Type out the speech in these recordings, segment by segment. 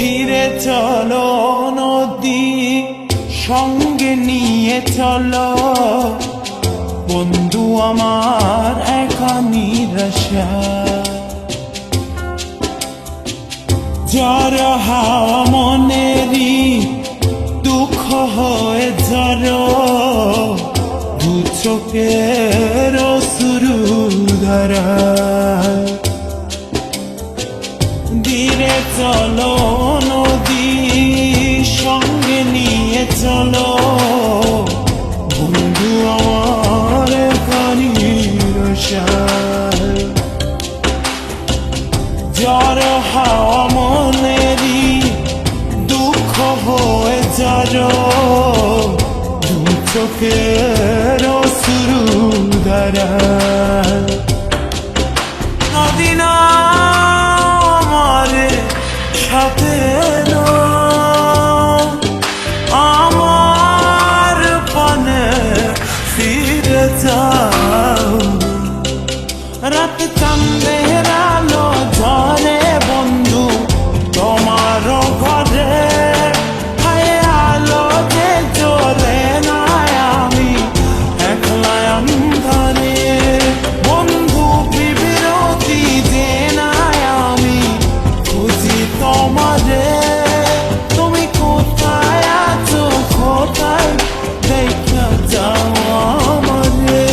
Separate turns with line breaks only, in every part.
ধীরে চলো নদী সঙ্গে নিয়ে চলো বন্ধু আমার একা নিরাশা ঝড় হাওয়া মনেরই দুঃখ হয়ে ঝড় দু চোখের অশ্রু ধারা ধীরে চলো নদী সঙ্গে নিয়ে চলো বন্ধু আমার ঝড় হাওয়া মনেরই দুঃখ হয়ে ঝড় দু চোখের অশ্রু ধারা নদী না সাথে আমার পানে ফিরে যাও রাত চাঁদের আলো ঝরে বন্ধু তোমার ঘরে হায় আলো যে জ্বলে না আমি একলা অন্ধকারে বন্ধু বিরতি যে না আমি খুঁজি তোমারে তুমি কোথায় আছো কোথায় দেখা যাও আমারে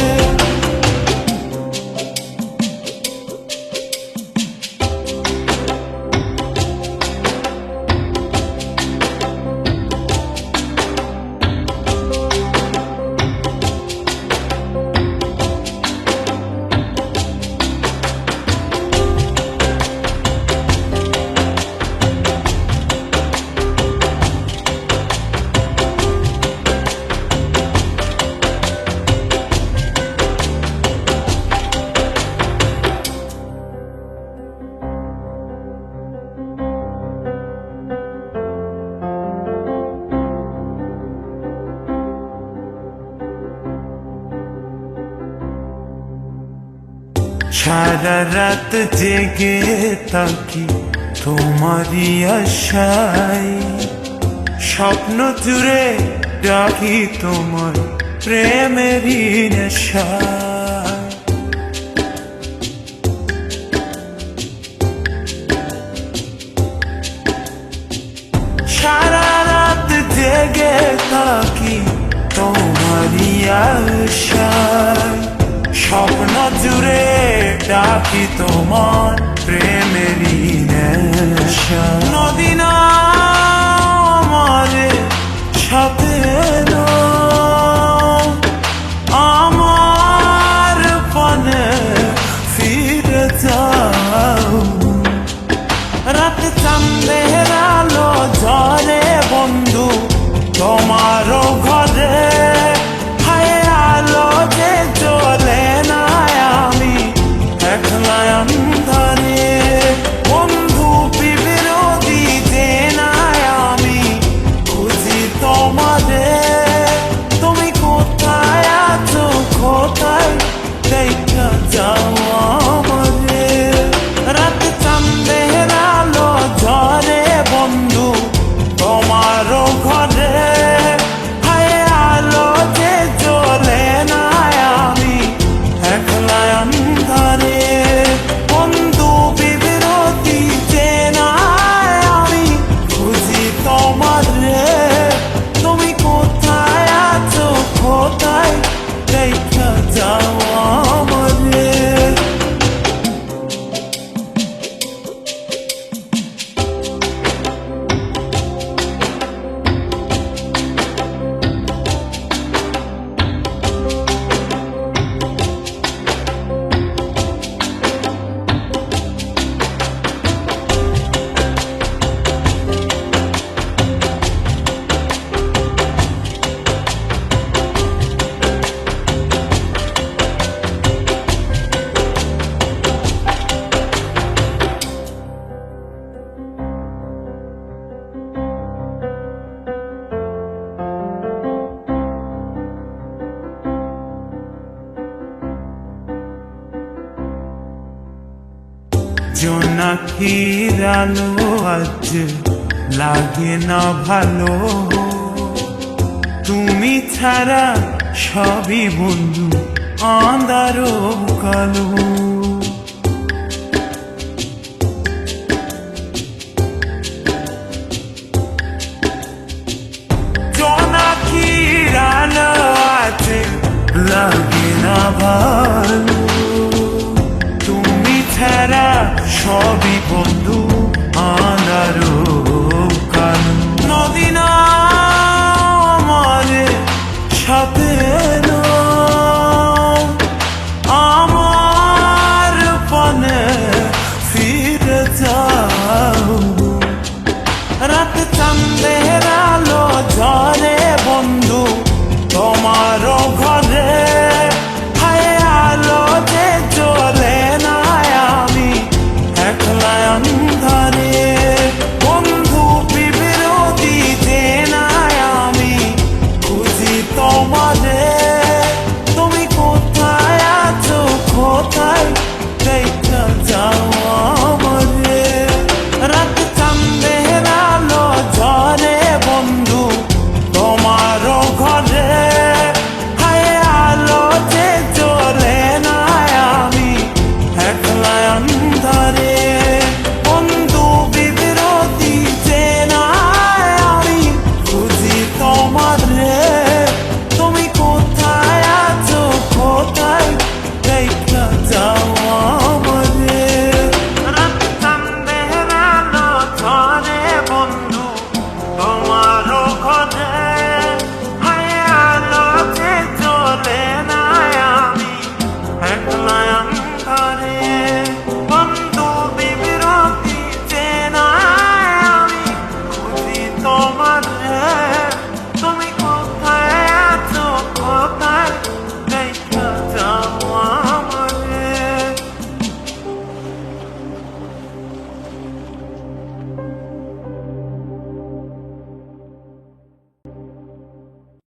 সারা রাত জেগে থাকি তোমারই আশায় স্বপ্ন জুড়ে ডাকি তোমার প্রেমেরই নেশায় সারা রাত জেগে থাকি তোমারই আশায় স্বপ্ন জুড়ে ডাকি তোমার প্রেমেরই নেশা নদী না আমার সাথে আমার পানে ফিরে যাও রাত চাঁদের আলো ঝরে বন্ধু তোমার ঘরে হায় আলো যে জ্বলে না আমি একলা অন্ধকারে বন্ধু বিরতি যে না আমি খুঁজি তোমারে তুমি কোথায় আছো কোথায় দেখা যাও আমারে রাত চাঁদের আলো ঝরে বন্ধু তোমার ঘরে হায় আলো যে জ্বলে না আমি একলা অন্ধকারে বন্ধু বিরতি যে না আমি খুঁজি তোমারে তুমি কোথায় আছো কোথায় দেখা যাও আমারে জোনাকির আলো আজ লাগে না ভালো, তুমি ছাড়া সবই বন্ধু আঁধারো কালো।